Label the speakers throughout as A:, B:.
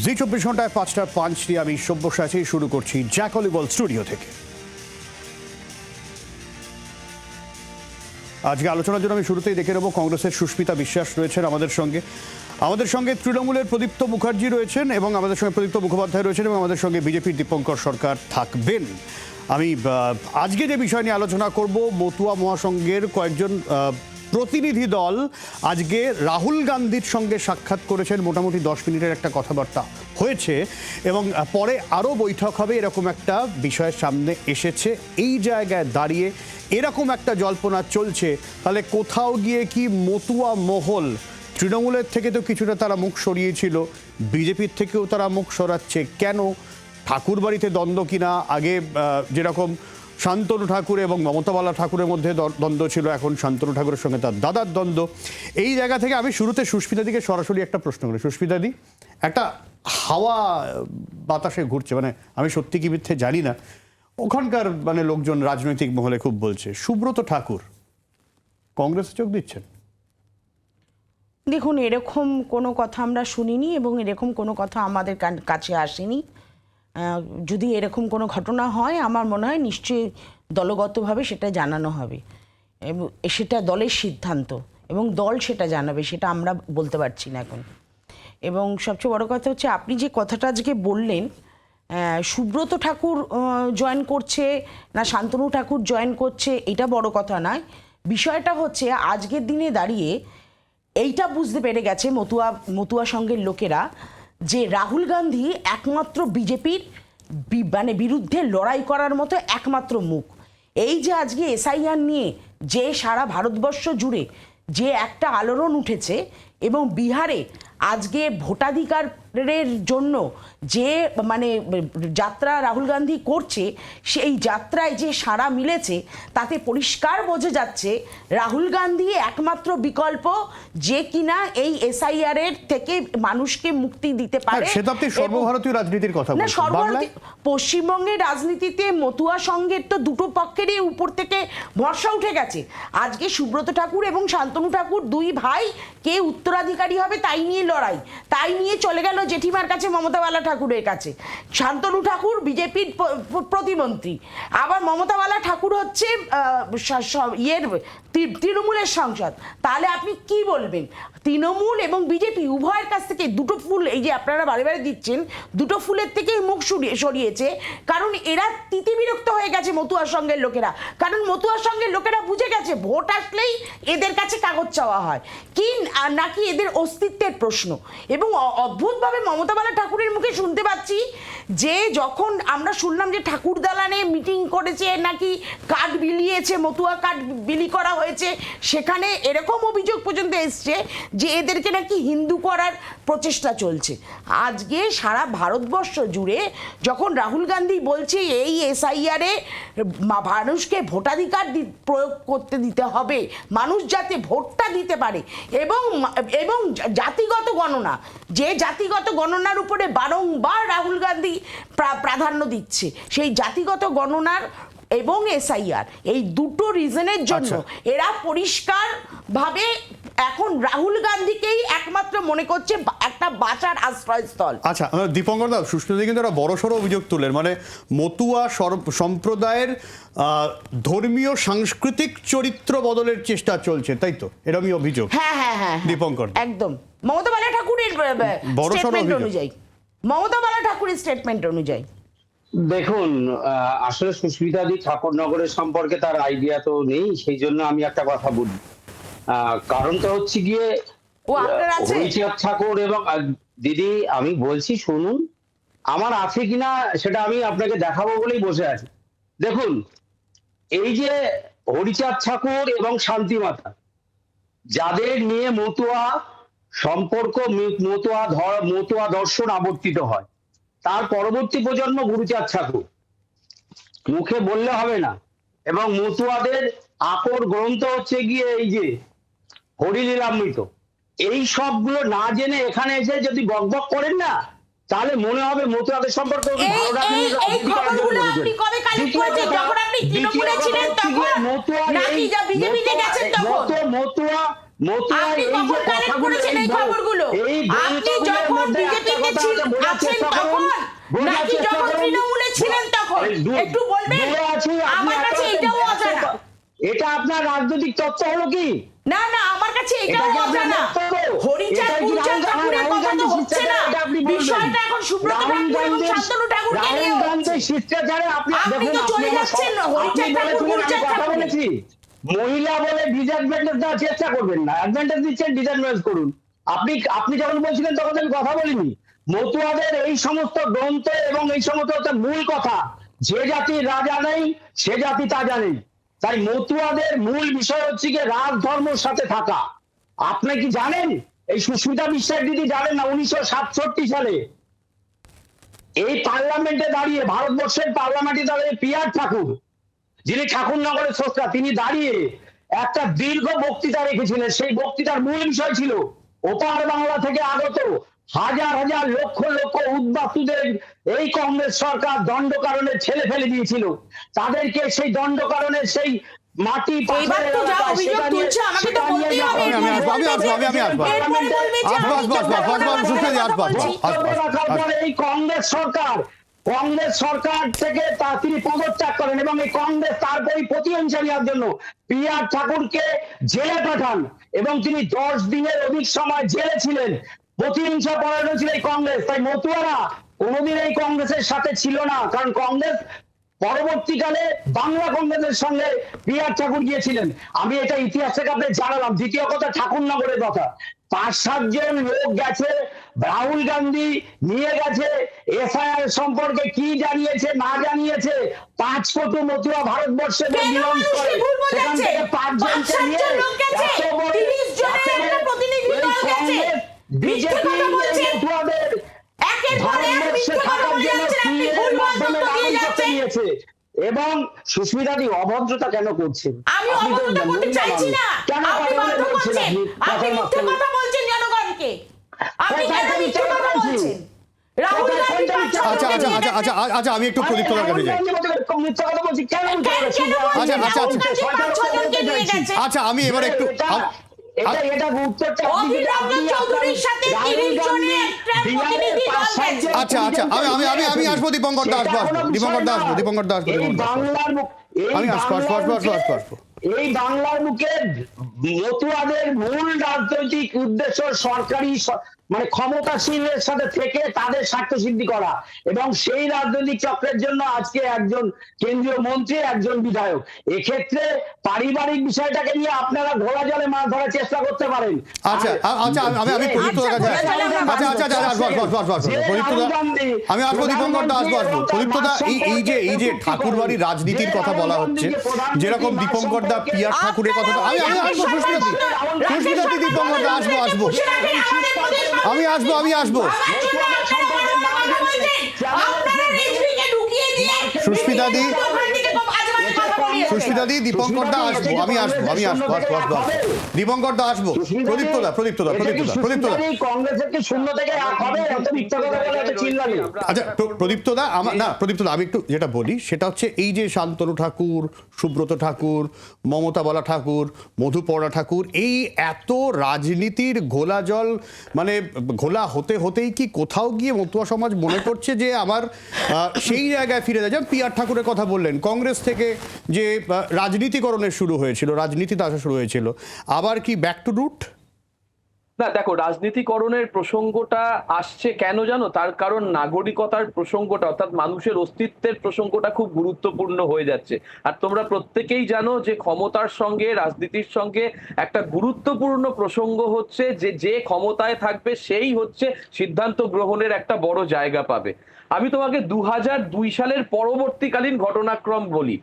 A: জি 24 ঘন্টায় 5:05 নিয়ে আমি সব্যসাচী শুরু করছি জ্যাক অলিবল স্টুডিও থেকে। আজকে আলোচনার জন্য আমি শুরুতেই দেখে নেব কংগ্রেসের সুস্মিতা বিশ্বাস রয়েছেন আমাদের সঙ্গে তৃণমূলের প্রদীপ্ত মুখার্জি রয়েছেন এবং আমাদের সঙ্গে প্রদীপ্ত মুখোপাধ্যায় রয়েছেন এবং আমাদের সঙ্গে বিজেপির দীপঙ্কর সরকার থাকবেন। আমি আজকে যে বিষয় নিয়ে আলোচনা করব, মতুয়া মহাসংঘের কয়েকজন প্রতিনিধি দল আজকে রাহুল গান্ধীর সঙ্গে সাক্ষাৎ করেছেন। মোটামুটি 10 মিনিটের একটা কথাবার্তা হয়েছে এবং পরে আরও বৈঠক হবে, এরকম একটা বিষয়ের সামনে এসেছে। এই জায়গায় দাঁড়িয়ে এরকম একটা জল্পনা চলছে, তাহলে কোথাও গিয়ে কি মতুয়া মহল তৃণমূলের থেকে তো কিছুটা তারা মুখ সরিয়েছিল, বিজেপির থেকেও তারা মুখ সরাচ্ছে কেন? ঠাকুর বাড়িতে দ্বন্দ্ব কিনা? আগে যেরকম শান্তনু ঠাকুর এবং মমতা বালা ঠাকুরের মধ্যে দ্বন্দ্ব ছিল, এখন শান্তনু ঠাকুরের সঙ্গে তার দাদার দ্বন্দ্ব। এই জায়গা থেকে আমি শুরুতে সুস্মিতাদিকে সরাসরি একটা প্রশ্ন করি। সুস্মিতাদি, একটা হাওয়া বাতাসে ঘুরছে, মানে আমি সত্যি কি মিথ্যে জানি না, ওখানকার মানে লোকজন রাজনৈতিক মহলে খুব বলছে সুব্রত ঠাকুর কংগ্রেসে যোগ দিচ্ছেন।
B: দেখুন, এরকম কোনো কথা আমরা শুনিনি এবং এরকম কোনো কথা আমাদের কাছে আসেনি। যদি এরকম কোনো ঘটনা হয়, আমার মনে হয় নিশ্চয়ই দলগতভাবে সেটা জানানো হবে এবং সেটা দলের সিদ্ধান্ত এবং দল সেটা জানাবে, সেটা আমরা বলতে পারছি না এখন। এবং সবচেয়ে বড় কথা হচ্ছে, আপনি যে কথাটা আজকে বললেন, সুব্রত ঠাকুর জয়েন করছে না শান্তনু ঠাকুর জয়েন করছে, এটা বড় কথা নয়। বিষয়টা হচ্ছে আজকের দিনে দাঁড়িয়ে এইটা বুঝতে পেরে গেছে মতুয়া সংঘের লোকেরা যে রাহুল গান্ধী একমাত্র বিজেপির মানে বিরুদ্ধে লড়াই করার মতো একমাত্র মুখ। এই যে আজকে এসআইআর নিয়ে যে সারা ভারতবর্ষ জুড়ে যে একটা আলোড়ন উঠেছে এবং বিহারে আজকে ভোটাধিকারের জন্য যে মানে যাত্রা রাহুল গান্ধী করছে, সেই যাত্রায় যে সাড়া মিলেছে তাতে পরিষ্কার বোঝা যাচ্ছে রাহুল গান্ধী একমাত্র বিকল্প যে কিনা এই এসআইআর এর থেকে মানুষকে মুক্তি দিতে পারে।
A: সেটা আপনি সর্বভারতীয় রাজনীতির কথা বলছেন। না, সর্বভারতীয়
B: পশ্চিমবঙ্গের রাজনীতিতে মতুয়া সংঘের তো দুটো পক্ষেরই উপর থেকে ভরসা উঠে গেছে। আজকে সুব্রত ঠাকুর এবং শান্তনু ঠাকুর দুই ভাই কে উত্তরাধিকারী হবে তাই নিয়ে লড়াই, তাই নিয়ে চলে গেল জেঠিমার কাছে, মমতা বালা ঠাকুরের কাছে। শান্তনু ঠাকুর বিজেপির প্রতিমন্ত্রী, আবার মমতা বালা ঠাকুর হচ্ছে তৃণমূলের সাংসদ। তাহলে আপনি কি বলবেন? তৃণমূল এবং বিজেপি উভয়ের কাছ থেকে দুটো ফুল, এই যে আপনারা বারে বারে দিচ্ছেন, দুটো ফুলের থেকে মুখ সরিয়েছে, কারণ এরা তিতিবিরক্ত হয়ে গেছে মতুয়া সংঘের লোকেরা। কারণ মতুয়া সংঘের লোকেরা বুঝে গেছে ভোট আসলেই এদের কাছে কাগজ চাওয়া হয় কি নাকি এদের অস্তিত্বের প্রশ্ন। এবং অদ্ভুতভাবে মমতা বালা ঠাকুরের মুখে শুনতে পাচ্ছি যে যখন আমরা শুনলাম যে ঠাকুর দালানে মিটিং করেছে, নাকি কার্ড বিলিয়েছে, মতুয়া কার্ড বিলি করা হয়েছে, সেখানে এরকম অভিযোগ পর্যন্ত এসছে যে এদেরকে নাকি হিন্দু করার প্রচেষ্টা চলছে। আজকে সারা ভারতবর্ষ জুড়ে যখন রাহুল গান্ধী বলছে এই এসআইআরে মানুষকে ভোটাধিকার প্রয়োগ করতে দিতে হবে, মানুষ যাতে ভোটটা দিতে পারে, এবং জাতিগত গণনা, যে জাতিগত গণনার উপরে বারংবার রাহুল গান্ধী প্রাধান্য দিচ্ছে, সেই জাতিগত গণনার এবং এসআইআর, এই দুটো রিজনের জন্য এরা পরিষ্কার ভাবে এখন রাহুল গান্ধীকেই একমাত্র মনে করছে একটা বাঁচার আশ্রয়স্থল।
A: আচ্ছা দীপঙ্কর দা, সুস্মিতা কিন্তু একটা বড়সড় অভিযোগ তুলেন, মানে মতুয়া সম্প্রদায়ের ধর্মীয় সাংস্কৃতিক চরিত্র বদলের চেষ্টা চলছে, তাই তো? এরকমই অভিযোগ।
B: হ্যাঁ হ্যাঁ হ্যাঁ,
A: দীপঙ্কর
B: একদম মমতা বালা ঠাকুরের স্টেটমেন্ট অনুযায়ী, মমতা বালা ঠাকুরের স্টেটমেন্ট অনুযায়ী।
C: দেখুন, আসলে সুস্মিতাদি ঠাকুরনগরের সম্পর্কে তার আইডিয়া তো নেই, সেই জন্য আমি একটা কথা বলি। কারণটা হচ্ছে গিয়ে হরিচাঁদ ঠাকুর এবং দিদি, আমি বলছি শুনুন, আমার আছে কিনা সেটা আমি আপনাকে দেখাবো বলেই বসে আছি। দেখুন, এই যে হরিচাঁদ ঠাকুর এবং শান্তিমাতা, যাদের নিয়ে মতুয়া সম্পর্ক, মতুয়া দর্শন আবর্তিত হয়, তার পরবর্তী প্রজন্ম গুরুচাঁদ ঠাকুর, মুখে বললে হবে না। এবং মতুয়াদের আকর গ্রন্থ হচ্ছে গিয়ে এই যে হরিলীলামৃত। এই সবগুলো না জেনে এখানে এসে যদি বকবক করেন না, তাহলে মনে হবে মতুয়াদের সম্পর্কে
B: মতুয়া পাচ্ছেন এই খবরগুলো? আপনি যখন বিজেপিতে আছেন তখন নাকি যখন তৃণমূলে ছিলেন তখন? একটু বলবেন, আমার কাছে এটাও অজানা।
C: এটা আপনার রাজনৈতিক তত্ত্ব হলো কি?
B: না না, আমার কাছে এটাও অজানা। হরিচাঁদ গুরচাঁদ ঠাকুরের কথা তো হচ্ছে না, বিষয়টা এখন সুব্রত ঠাকুর এবং শান্তনু ঠাকুরকে নিয়ে হচ্ছে। আপনি তো চলে যাচ্ছেন না, হরিচাঁদ ঠাকুর গুরচাঁদ ঠাকুর।
C: মহিলা বলে ডিসঅ্যাডভান্টেজ দেওয়ার চেষ্টা করবেন না, অ্যাডভান্টেজ দিচ্ছেন, ডিসঅ্যাডভান্টেজ করুন। আপনি যখন বলছিলেন তখন আমি কথা বলিনি। মতুয়াদের এই সমস্ত গ্রন্থ এবং এই সমস্ত হচ্ছে মূল কথা, যে জাতির রাজা নেই সে জাতি তা জানেই। তাই মতুয়াদের মূল বিষয় হচ্ছে কি রাজধর্মের সাথে থাকা। আপনি কি জানেন, এই সুস্মিতা বিশ্বাস দিদি জানেন না, 1967 সালে এই পার্লামেন্টে দাঁড়িয়ে, ভারতবর্ষের পার্লামেন্টে দাঁড়িয়ে পিয়ার ঠাকুর, যিনি ঠাকুরনগরের স্রষ্টা, তিনি দাঁড়িয়ে একটা দীর্ঘ বক্তৃতা রেখেছিলেন। সেই বক্তৃতার মূল বিষয় ছিল ওপার বাংলা থেকে আগত হাজার হাজার লক্ষ লক্ষ উদ্বাস্তুদের এই কংগ্রেস সরকার দণ্ডকারণে ছেলে ফেলে দিয়েছিল। তাদেরকে সেই দণ্ডকারণের সেই মাটি এই কংগ্রেস সরকার থেকে তিনি পদত্যাগ করেন এবং এই কংগ্রেস তারপরে প্রতিহিংসা নেওয়ার জন্য পিয়ার ঠাকুরকে জেলে পাঠান এবং তিনি 10 দিনের অধিক সময় জেলে ছিলেন। প্রতিহিংসা পরায়ণ ছিল এই কংগ্রেস। তাই মতুয়ারা কোনোদিন এই কংগ্রেসের সাথে ছিল না, কারণ কংগ্রেস পরবর্তীকালে বাংলা কংগ্রেসের সঙ্গে পিয়ার ঠাকুর গিয়েছিলেন। আমি এটা ইতিহাস থেকে আপনাদের জানালাম। দ্বিতীয় কথা, ঠাকুরনগরের কথা, 5-7 জন লোক গেছে, রাহুল গান্ধী নিয়ে গেছে, এসআইআর সম্পর্কে কি জানিয়েছে না জানিয়েছে 5 কোটি মতুয়া ভারতবর্ষে বিলং করে, সেখান থেকে 5 জনকে নিয়ে এত বড় বিজেপি মতুয়াদের ভারতবর্ষে থাকার জন্য মাধ্যমে নাগরিকত্ব নিয়েছে। এবং সুস্মিতাদি অভদ্রতা কেন করছেন?
B: আমি অভদ্রতা করতে চাইছি না, আপনি বাধ্য করছেন, আপনি মিথ্যে কথা বলছেন জনগণকে। আপনি কেন মিথ্যে কথা বলছেন? রাহুল গান্ধী
A: আচ্ছা আমি একটু প্রদীপ্তদার কাছে যাই। আচ্ছা আমি এবার একটু আচ্ছা আমি আসবো দীপঙ্কর দা, আসবো।
C: এই বাংলার বুকে মতুয়াদের মূল রাজনৈতিক উদ্দেশ্য সরকারি মানে ক্ষমতাসীনের সাথে থেকে তাদের স্বার্থ সিদ্ধি করা, এবং সেই রাজনৈতিক চক্রের জন্য আজকে একজন কেন্দ্রীয় মন্ত্রী, একজন বিধায়ক। এক্ষেত্রে পারিবারিক বিষয়টাকে নিয়ে আপনারা ঘোড়া জলে মাছ ধরার চেষ্টা করতে পারেন।
A: আমি প্রদীপ্তদার কাছে আমি আসবো, দীপঙ্কর দা আসবো। প্রদীপ্তদা, এই যে ঠাকুরবাড়ির রাজনীতির কথা বলা হচ্ছে, যেরকম দীপঙ্কর দা পিয়ার ঠাকুরের কথা, আমি আসবো, সুস্মিতা দীপঙ্কর দা আসবো, আমি আসবো। সুস্মিতা দি দীপঙ্কর দা আসবো, আমি আসবো। দীপঙ্কর দা আসবো। প্রদীপ্তদা
C: কংগ্রেসের শূন্য থেকে হবে এত মিথ্যা কথা বলে এত চিল্লানি।
A: আচ্ছা প্রদীপ্তদা, আমি একটু যেটা বলি সেটা হচ্ছে, এই যে শান্তনু ঠাকুর, সুব্রত ঠাকুর, মমতা বলা ঠাকুর, মধুপর্ণা ঠাকুর, এই এত রাজনীতির ঘোলা জল, মানে ঘোলা হতেই কি কোথাও গিয়ে মতুয়া সমাজ মনে করছে যে আমার সেই জায়গায় ফিরে যায়? যেমন পিয়ার ঠাকুরের কথা বললেন, কংগ্রেস থেকে যে রাজনীতিকরণের রাজনীতিতে আসা শুরু হয়েছিল, আবার কি ব্যাক টু রুট?
D: না দেখো, রাজনীতিকরণের প্রসঙ্গটা আসছে কেন জানো? তার কারণ নাগরিকতার প্রসঙ্গটা, অর্থাৎ মানুষের অস্তিত্বের প্রসঙ্গটা খুব গুরুত্বপূর্ণ হয়ে যাচ্ছে। আর তোমরা প্রত্যেকেই জানো যে ক্ষমতার সঙ্গে, রাজনীতির সঙ্গে একটা গুরুত্বপূর্ণ প্রসঙ্গ হচ্ছে যে ক্ষমতায় থাকবে সেই হচ্ছে সিদ্ধান্ত গ্রহণের একটা বড় জায়গা পাবে। আমি তোমাকে 2002 সালের পরবর্তীকালীন ঘটনাক্রম বলি।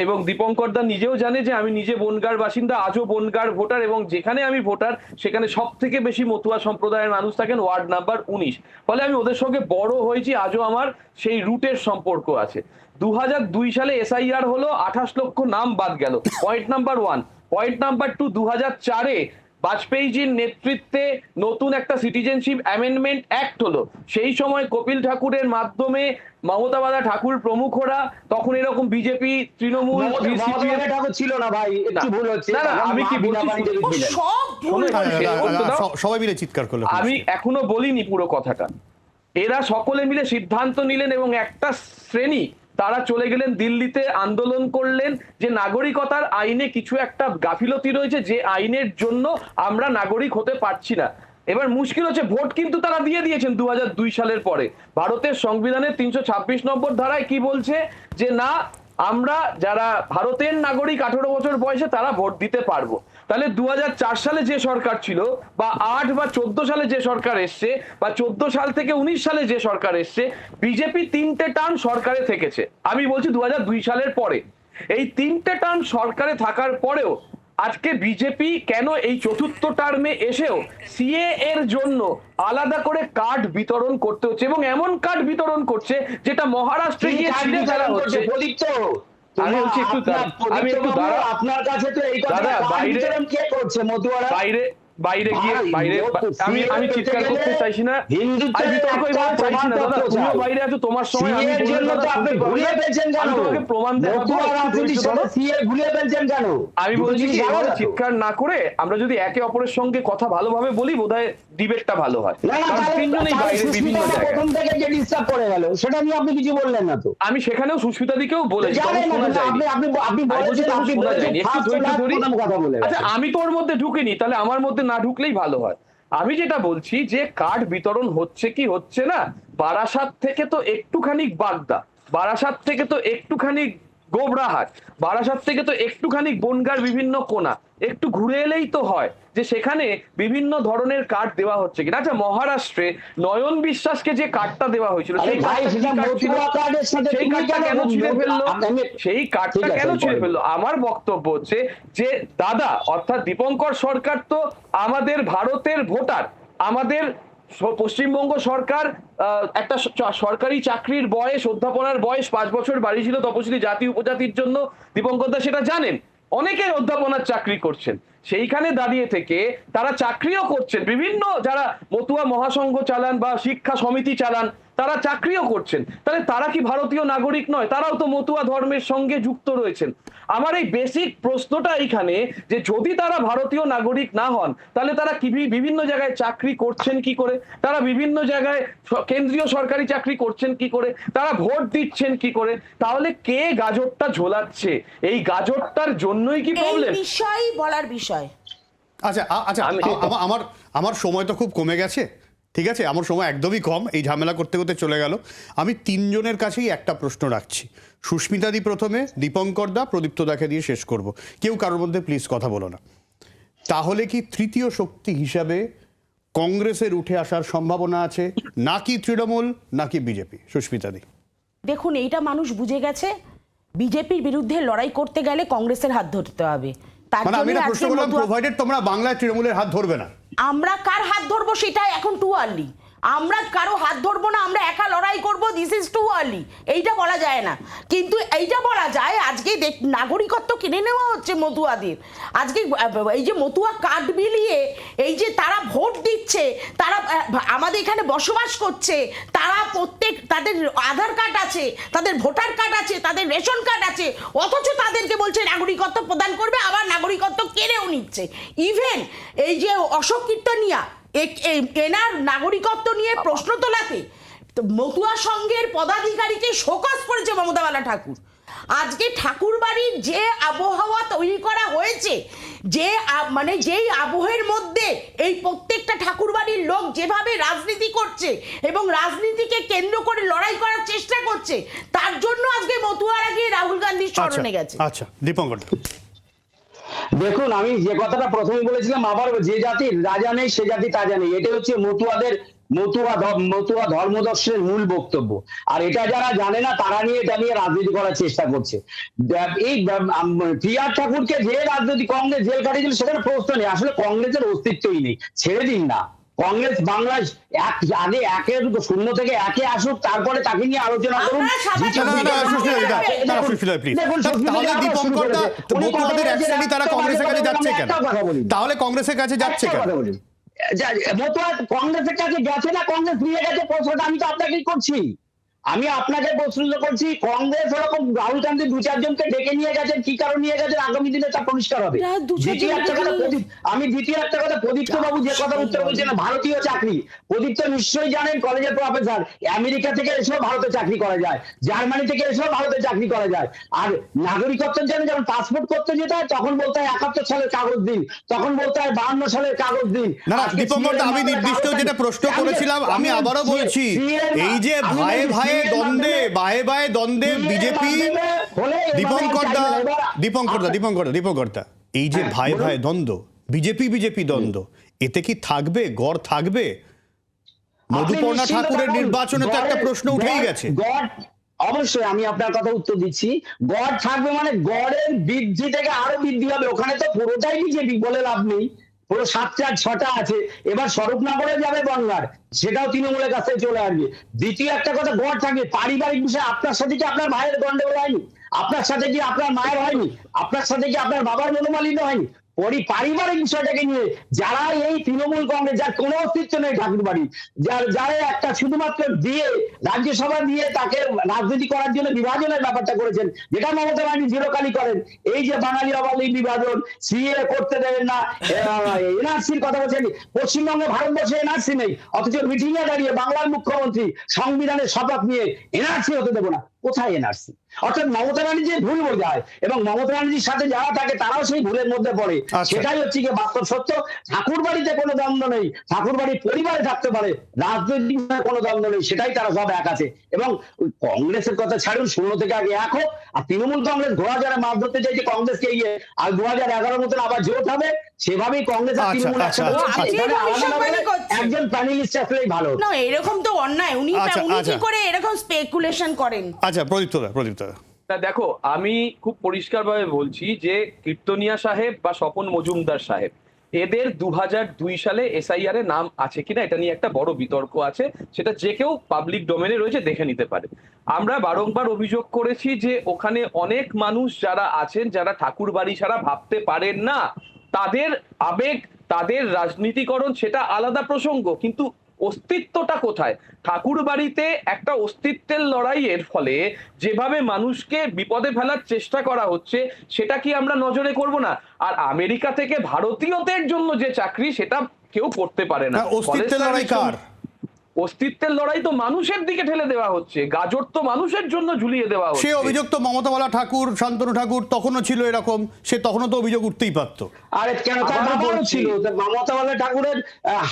D: এবং দীপঙ্কর দা নিজেও জানে যে আমি নিজে বনগাঁর বাসিন্দা, আজও বনগাঁর ভোটার, এবং যেখানে আমি ভোটার সেখানে সব থেকে বেশি মতুয়া সম্প্রদায়ের মানুষ থাকেন, ওয়ার্ড নাম্বার 19। ফলে আমি ওদের সঙ্গে বড় হয়েছি, আজও আমার সেই রুটের সম্পর্ক আছে। 2002 সালে SIR হলো, 28 লক্ষ নাম বাদ গেল, পয়েন্ট নাম্বার 1। পয়েন্ট নাম্বার 2, 2004-এ বাজপেয়ীজির নেতৃত্বে নতুন একটা সিটিজেনশিপ অ্যামেন্ডমেন্ট অ্যাক্ট হলো, সেই সময় কপিল ঠাকুরের মাধ্যমে মমতা বালা ঠাকুর প্রমুখরা, তখন এরকম বিজেপি, তৃণমূল,
C: ঠাকুর ছিল না ভাই, একটু ভুল হচ্ছে।
D: না, আমি কি বলছি,
B: সব ভুল
A: সবাই মিলে চিৎকার করলো।
D: আমি এখনো বলিনি পুরো কথাটা। এরা সকলে মিলে সিদ্ধান্ত নিলেন এবং একটা শ্রেণী তারা চলে গেলেন দিল্লিতে, আন্দোলন করলেন যে নাগরিকতার আইনে কিছু একটা গাফিলতি রয়েছে, যে আইনের জন্য আমরা নাগরিক হতে পারছি না। এবার মুশকিল হচ্ছে ভোট কিন্তু তারা দিয়ে দিয়েছেন 2002 সালের পরে। ভারতের সংবিধানের 326 নম্বর ধারায় কি বলছে, যে না, আমরা যারা ভারতের নাগরিক 18 বছর বয়সে তারা ভোট দিতে পারবো। তাহলে 2004 সালে যে সরকার ছিল, বা 8 বা 14 সালে যে সরকার এসছে, বা 14 সাল থেকে 19 সালে যে সরকার এসছে, বিজেপি 3টে টার্ম সরকারে থেকেছে। আমি বলছি 2002 সালের পরে। এই 3টে টার্ম সরকারে থাকার পরেও আজকে বিজেপি কেন এই চতুর্থ টার্মে এসেও সিএ এর জন্য আলাদা করে কার্ড বিতরণ করতে হচ্ছে, এবং এমন কার্ড বিতরণ করছে যেটা মহারাষ্ট্রে গিয়ে ছিঁড়ে ফেলা হচ্ছে।
C: আপনার কাছে তো এই কথা কে করছে? মতুয়ারা
D: বাইরে গিয়ে আমি চিৎকার করতে চাইছি না, বাইরে আছো, তোমার সময় তোমাকে প্রমাণ আমি বলছি চিৎকার না করে আমরা যদি একে অপরের সঙ্গে কথা ভালোভাবে বলি, বোধহয় ডিবেটটা ভালো হয়। তিনজনেই বাইরে বিভিন্ন জায়গায়
C: করে গেল, সেটা নিয়ে আপনি কিছু বললেন না তো।
D: আমি সেখানেও সুস্মিতা দিকেও বলেছি, আচ্ছা আমি তো ওর মধ্যে ঢুকিনি, তাহলে আমার মধ্যে না ঢুকলেই ভালো হয়। আমি যেটা বলছি যে কার্ড বিতরণ হচ্ছে কি হচ্ছে না, বারাসাত থেকে তো একটুখানি বাগদা, বারাসাত থেকে তো একটুখানি গোবরাহাট, বারাসাত থেকে তো একটুখানি বনগাঁর বিভিন্ন কোণা, একটু ঘুরে এলেই তো হয় যে সেখানে বিভিন্ন ধরনের কার্ড দেওয়া হচ্ছে কিনা। আচ্ছা মহারাষ্ট্রে নয়ন বিশ্বাসকে যে কার্ডটা দেওয়া হয়েছিল সেই কার্ডটা কেন ছিঁড়ে ফেললো, সেই কার্ডটা কেন ছিঁড়ে ফেললো? আমার বক্তব্য হচ্ছে যে দাদা অর্থাৎ দীপঙ্কর সরকার তো আমাদের ভারতের ভোটার, আমাদের পশ্চিমবঙ্গ সরকার একটা সরকারি চাকরির বয়স, অধ্যাপনার বয়স 5 বছর বাড়িয়েছিল তপশিলি জাতি উপজাতির জন্য, দীপঙ্কর দা সেটা জানেন। অনেকে অধ্যাপনার চাকরি করছেন, সেইখানে দাঁড়িয়ে থেকে তারা চাকরিও করছেন, বিভিন্ন যারা মতুয়া মহাসংঘ চালান বা শিক্ষা সমিতি চালান তারা চাকরিও করছেন। তাহলে তারা কি ভারতীয় নাগরিক নয়? তারাও তো মতুয়া ধর্মের সঙ্গে যুক্ত রয়েছেন। আমার এই বেসিক প্রশ্নটা এইখানে যে যদি তারা ভারতীয় নাগরিক না হন তাহলে তারা কি বিভিন্ন জায়গায় চাকরি করছেন কি করে, তারা বিভিন্ন জায়গায় কেন্দ্রীয় সরকারি চাকরি করছেন কি করে, তারা ভোট দিচ্ছেন কি করে? তাহলে কে গাজরটা ঝোলাচ্ছে? এই গাজরটার জন্যই কি প্রবলেম?
B: এই বিষয় বলার বিষয়।
A: আচ্ছা আচ্ছা, আমার সময় তো খুব কমে গেছে, ঠিক আছে, আমার সময় একদমই কম, এই ঝামেলা করতে করতে চলে গেল। আমি তিনজনের কাছেই একটা প্রশ্ন রাখছি, সুস্মিতা দি প্রথমে, দীপঙ্কর দা, প্রদীপ্ত দাকে দিয়ে শেষ করব। কেউ কারোর মধ্যে প্লিজ কথা বলো না। তাহলে কি তৃতীয় শক্তি হিসাবে কংগ্রেসের উঠে আসার সম্ভাবনা আছে, নাকি তৃণমূল নাকি বিজেপি? সুস্মিতা দি।
B: দেখুন এইটা মানুষ বুঝে গেছে, বিজেপির বিরুদ্ধে লড়াই করতে গেলে কংগ্রেসের হাত ধরতে হবে।
A: মানে আমি এটা প্রশ্ন করলাম, প্রোভাইডেড তোমরা বাংলায় তৃণমূলের হাত ধরবে না।
B: আমরা কার হাত ধরবো সেটা এখন টু আর্লি, আমরা কারো হাত ধরবো না, আমরা একা লড়াই করব, দিস ইজ টু আর্লি, এইটা বলা যায় না। কিন্তু এইটা বলা যায় আজকে নাগরিকত্ব কিনে নেওয়া হচ্ছে মতুয়াদের। আজকে এই যে মতুয়া কার্ড বিলিয়ে এই যে তারা ভোট দিচ্ছে, তারা আমাদের এখানে বসবাস করছে, তারা প্রত্যেক তাদের আধার কার্ড আছে, তাদের ভোটার কার্ড আছে, তাদের রেশন কার্ড আছে, অথচ তাদেরকে বলছে নাগরিকত্ব প্রদান করবে, আবার নাগরিকত্ব কেড়েও নিচ্ছে। ইভেন এই যে অশোক কীর্তনিয়া এনার নাগরিকত্ব নিয়ে প্রশ্ন তোলাতে মতুয়া সংঘের পদাধিকারীকে শোকজ করেছে মমতা বালা ঠাকুর। আজকে ঠাকুর বাড়ির যে আবহাওয়া তৈরি করা হয়েছে, যে মানে যেই আবহের মধ্যে এই প্রত্যেকটা ঠাকুর বাড়ির লোক যেভাবে রাজনীতি করছে এবং রাজনীতিকে কেন্দ্র করে লড়াই করার চেষ্টা করছে, তার জন্য আজকে মতুয়ারা গিয়ে রাহুল গান্ধীর স্মরণে গেছে।
A: আচ্ছা দীপঙ্কর,
C: দেখুন আমি যে কথাটা প্রথমে বলেছিলাম, আবার যে জাতির রাজা নেই সে জাতি তাজা নেই, এটা হচ্ছে মতুয়া ধর্মদর্শনের মূল বক্তব্য। আর এটা যারা জানে না তারা এটা নিয়ে রাজনীতি করার চেষ্টা করছে। এই প্রিয়ার ঠাকুরকে যে রাজনীতি কংগ্রেস জেল কাটিয়েছিল সেখানে প্রশ্ন নেই, আসলে কংগ্রেসের অস্তিত্বই নেই, ছেড়ে দিন না, কংগ্রেস বাংলায় আগে একের 0 থেকে 1-এ আসুক, তারপরে তাকে নিয়ে আলোচনা করুন।
A: তাহলে দীপঙ্করদা মতুয়াদের এক শ্রেণী তারা কংগ্রেসের কাছে যাচ্ছে কেন? তাহলে কংগ্রেসের কাছে যাচ্ছে কেন?
C: মতুয়া কংগ্রেসের কাছে গেছে না কংগ্রেস নিয়ে গেছে, প্রশ্নটা আমি তো আপনাকেই করছি। আমি আপনাকে প্রশ্ন করছি, কংগ্রেস ওরকম রাহুল গান্ধী 2-4 জনকে ডেকে নিয়ে গেছেন, কি কারণ নিয়ে গেছেন আগামী দিনে তা পরিষ্কার হবে। দ্বিতীয় একটা কথা প্রদীপ্ত বাবু যে কথা উত্তর বলছেন ভারতীয় চাকরি, প্রদীপ্ত নিশ্চয়ই জানেন কলেজের প্রফেসর, আমেরিকা থেকে এসেও ভারতে চাকরি করা যায়, জার্মানি থেকে এসেও ভারতে চাকরি করা যায়। আর নাগরিকত্বের জন্য যখন পাসপোর্ট করতে যেতে হয় তখন বলতে হয় 71 সালের কাগজ দিন, তখন বলতে হয় 52 সালের কাগজ দিন।
A: না দীপঙ্করদা, আমি নির্দিষ্ট যেটা প্রশ্ন করেছিলাম, আমি আবারও বলছি, এই যে ভাইয়ে ভাইয়ে দ্বন্দ্বে বিজেপি দীপঙ্করদা এই যে ভাই দ্বন্দ্ব, বিজেপি দ্বন্দ্ব, এতে কি থাকবে গড় থাকবে? মধুপর্ণা ঠাকুরের নির্বাচনে তো একটা প্রশ্ন উঠেই গেছে।
C: অবশ্যই আমি আপনার কথা উত্তর দিচ্ছি, গড় থাকবে মানে গড়ের বৃদ্ধি থেকে আরো বৃদ্ধি হবে। ওখানে তো পুরোটাই বিজেপি, বলে লাভ নেই, পুরো 7টা 6টা আছে। এবার স্বরূপনগরে যাবে বনগাঁর, সেটাও তৃণমূলের কাছে চলে আসবে। দ্বিতীয় একটা কথা, গড় থাকবে পারিবারিক বিষয়। আপনার সাথে কি আপনার ভাইয়ের গন্ডগোল হয়নি? আপনার সাথে কি আপনার মায়ের হয়নি? আপনার সাথে কি আপনার বাবার মনোমালিন্য হয়নি? পারিবারিক বিষয়টাকে নিয়ে যারা এই তৃণমূল কংগ্রেস, যার কোনো অস্তিত্ব নেই ঠাকুরবাড়ি, যারা একটা শুধুমাত্র দিয়ে রাজ্যসভা দিয়ে তাকে রাজনীতি করার জন্য বিভাজনের ব্যাপারটা করেছেন, যেটা মমতা ব্যানার্জি জিরোকালি করেন। এই যে বাঙালি অবালি বিভাজন, সিএ করতে দেবেন না, এনআরসির কথা বলছেন। পশ্চিমবঙ্গে ভারতবর্ষে এনআরসি নেই, অথচ মিটিং এ দাঁড়িয়ে বাংলার মুখ্যমন্ত্রী সংবিধানের শপথ নিয়ে এনআরসি হতে দেবো না। কোথায় এনআরসি? অর্থাৎ মমতা ব্যানার্জি ভুল বোঝায় এবং মমতা ব্যানার্জির সাথে যারা থাকে তারাও সেই ভুলের মধ্যে পড়ে। সেটাই হচ্ছে কি বাস্তব সত্য। ঠাকুর বাড়িতে কোনো দ্বন্দ্ব নেই, ঠাকুর বাড়ি পরিবারে থাকতে পারে, রাজনৈতিক কোনো দ্বন্দ্ব নেই, সেটাই তারা সব এক আছে। এবং কংগ্রেসের কথা ছাড়ুন, 0 থেকে আগে 1 হোক। আর তৃণমূল কংগ্রেস ঘোড়া যারা মাছ ধরতে চাইছে কংগ্রেসকে গিয়ে, আর 2011 মতন আবার জোট হবে, সেভাবেই কংগ্রেস আর তৃণমূল একজন প্যানেলিস্ট আসলেই ভালো।
B: না এরকম তো অন্যায়, উনি কি করে এরকম স্পেকুলেশন করেন?
A: আচ্ছা প্রদীপ্তদা
D: দেখো, আমি খুব পরিষ্কারভাবে বলছি যে কীর্তনিয়া সাহেব বা স্বপন মজুমদার সাহেব, এদের 2002 সালে এসআইআর এর নাম আছে কিনা এটা নিয়ে একটা বড় বিতর্ক আছে, সেটা যে কেউ পাবলিক ডোমেনে রয়েছে দেখে নিতে পারে। আমরা বারংবার অভিযোগ করেছি যে ওখানে অনেক মানুষ যারা আছেন, যারা ঠাকুর বাড়ি ছাড়া ভাবতে পারেন না, তাদের আবেগ, তাদের রাজনীতিকরণ সেটা আলাদা প্রসঙ্গ, কিন্তু অস্তিত্বটা কোথায়? ঠাকুর বাড়িতে একটা অস্তিত্বের লড়াইয়ের ফলে যেভাবে মানুষকে বিপদে ফেলার চেষ্টা করা হচ্ছে, সেটা কি আমরা নজরে করব না? আর আমেরিকা থেকে ভারতীয়দের জন্য যে চাকরি, সেটা কেউ করতে পারে না।
A: অস্তিত্বের লড়াই কার?
D: অস্তিত্বের লড়াই তো মানুষের দিকে ঠেলে দেওয়া হচ্ছে, গাজর তো মানুষের জন্য ঝুলিয়ে দেওয়া হচ্ছে।
A: সে অভিযোগ তো মমতাওয়ালা ঠাকুর, শান্তনু ঠাকুর তখনও ছিল এরকম, সে তখনও তো অভিযোগ উঠতেই পারতো।
C: আরে কেন, তার বাবারও ছিল, মমতাওয়ালা ঠাকুরের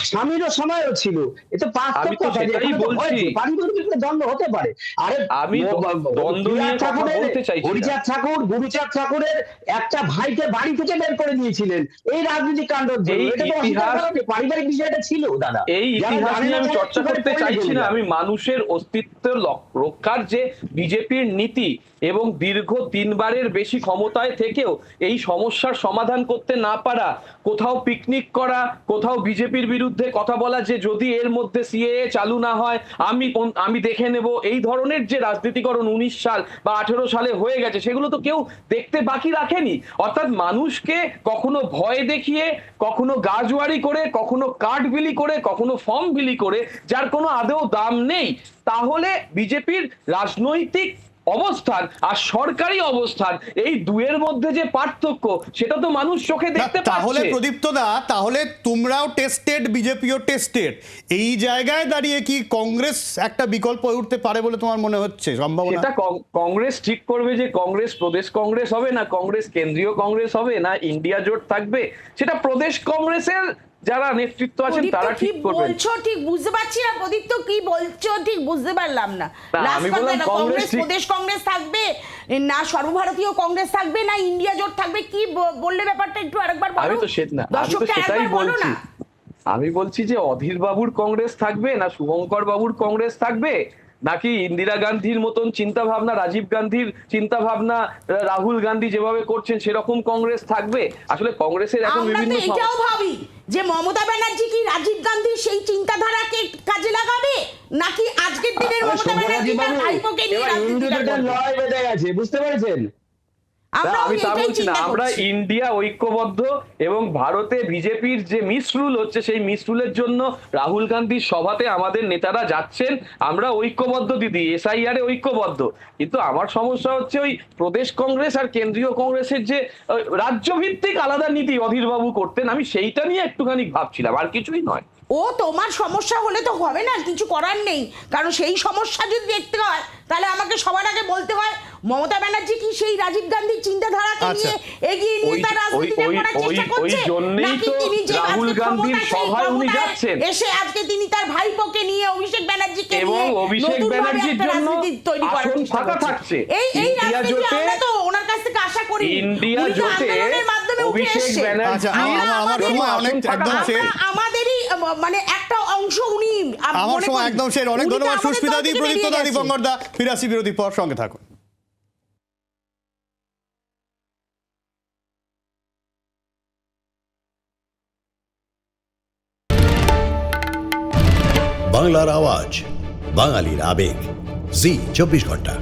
C: স্বামীরও সময়ও ছিল। এটা
D: আমি তো সেটাই বলছি,
C: পারিবারিক দ্বন্দ্ব হতে পারে। আরে
D: আমি দ্বন্দ্ব নিয়ে কথা বলতে চাইছি।
C: হরিচাঁদ ঠাকুর, গুরুচাঁদ ঠাকুরের একটা ভাইকে বাড়ি থেকে বের করে দিয়েছিলেন এই রাজনৈতিক কাণ্ডের জন্য। এটা তো পারিবারিক বিষয়টা ছিল দাদা। এই ইতিহাস নিয়ে আমি চর্চা করতে চাইছি না, আমি মানুষের অস্তিত্ব রক্ষার যে বিজেপির নীতি এবং দীর্ঘ 3 বারের বেশি ক্ষমতায় থেকেও এই সমস্যার সমাধান করতে না পারা, কোথাও পিকনিক করা, কোথাও বিজেপির বিরুদ্ধে কথা বলা যে যদি এর মধ্যে সিএএ চালু না হয় আমি দেখে নেব, এই ধরনের যে রাজনীতিকরণ 19 সাল বা 18 সালে হয়ে গেছে, সেগুলো তো কেউ দেখতে বাকি রাখেনি। অর্থাৎ মানুষকে কখনো ভয় দেখিয়ে, কখনো গাজওয়ারি করে, কখনো কার্ড বিলি করে, কখনো ফর্ম বিলি করে, যার কোনো আদৌ দাম নেই। তাহলে বিজেপির রাজনৈতিক অবস্থান আর সরকারি অবস্থান, এই দুয়ের মধ্যে যে পার্থক্য, সেটা তো মানুষ চোখে দেখতে পাচ্ছে।
A: তাহলে প্রদীপ্তদা, তাহলে তোমরাও টেস্টেড, বিজেপিও টেস্টেড, এই জায়গায় দাঁড়িয়ে কি কংগ্রেস একটা বিকল্প হয়ে উঠতে পারে বলে তোমার মনে হচ্ছে সম্ভাবনা?
D: সেটা কংগ্রেস ঠিক করবে যে কংগ্রেস প্রদেশ কংগ্রেস হবে, না কংগ্রেস কেন্দ্রীয় কংগ্রেস হবে, না ইন্ডিয়া জোট থাকবে, সেটা প্রদেশ কংগ্রেসের যারা নেতৃত্ব আছেন তারা ঠিক করবেন।
B: বলছো ঠিক বুঝতে পারছি না প্রদীপ্ত, কি বলছো ঠিক বুঝতে পারলাম না।
D: আমি বললাম
B: কংগ্রেস প্রদেশ কংগ্রেস থাকবে, না সর্বভারতীয় কংগ্রেস থাকবে, না ইন্ডিয়া জোট থাকবে, কি বললে ব্যাপারটা একটু আরেকবার বলো।
D: আমি তো সেটাই বলছি। আমি বলছি যে অধীর বাবুর কংগ্রেস থাকবে, না শুভঙ্কর বাবুর কংগ্রেস থাকবে, নাকি ইন্দিরা গান্ধীর মতন চিন্তা ভাবনা, রাজীব গান্ধীর চিন্তা ভাবনা, রাহুল গান্ধী যেভাবে করছেন সেরকম কংগ্রেস থাকবে? আসলে কংগ্রেসের এখন
B: আমরা
D: বিভিন্ন
B: তো এটাও ভাবি যে মমতা ব্যানার্জি কি রাজীব গান্ধীর সেই চিন্তাধারাকে কাজে লাগাবে, নাকি আজকের দিনের মমতা ব্যানার্জি তার ভাইপোকে নিয়ে রাজনীতিটা করবে?
C: লড়াই বেঁধে গেছে, বুঝতে পেরেছেন?
D: আমি তা বলছি না, আমরা ইন্ডিয়া ঐক্যবদ্ধ এবং ভারতে বিজেপির যে মিসরুল হচ্ছে সেই মিসরুলের জন্য রাহুল গান্ধীর সভাতে আমাদের নেতারা যাচ্ছেন, আমরা ঐক্যবদ্ধ দিদি, এসআইআর এ ঐক্যবদ্ধ। কিন্তু আমার সমস্যা হচ্ছে ওই প্রদেশ কংগ্রেস আর কেন্দ্রীয় কংগ্রেসের যে রাজ্যভিত্তিক আলাদা নীতি অধীরবাবু করতেন, আমি সেইটা নিয়ে একটুখানি ভাবছিলাম, আর কিছুই নয়।
B: ও তোমার সমস্যা হলে তো হবে না, কিছু করার নেই, কারণ সেই সমস্যা যদি দেখতে হয় তাহলে আমাকে সবার আগে বলতে হয় মমতা ব্যানার্জি কি সেই রাজীব গান্ধীর চিন্তাধারাকে নিয়ে এগিয়ে নিয়ে তার রাজনীতিটা করার চেষ্টা করছে, নাকি তিনি যে
D: রাহুল গান্ধীর সভায় উনি যাচ্ছেন
B: এসে আজকে তিনি তার ভাইপোকে নিয়ে অভিষেক ব্যানার্জিকে
D: এবং
B: নিয়ে
D: অভিষেক ব্যানার্জির জন্য আসন ফাঁকা থাকছে।
B: এই রাজনীতি আমরা তো ওনার কাছ থেকে আশা করি।
D: ইন্ডিয়া জোটে অভিষেক ব্যানার্জি
B: আমাদেরই মানে একটা অংশ উনি
A: আমার সময় একদম শেষ। অনেক ধন্যবাদ সুস্মিতা দি, প্রদীপ্ত দা, দীপঙ্কর দা। ফিরে আসি বিরতির পর, সঙ্গে থাকুন।
E: বাংলার আওয়াজ, বাঙালির আবেগ, জি 24 ঘন্টা।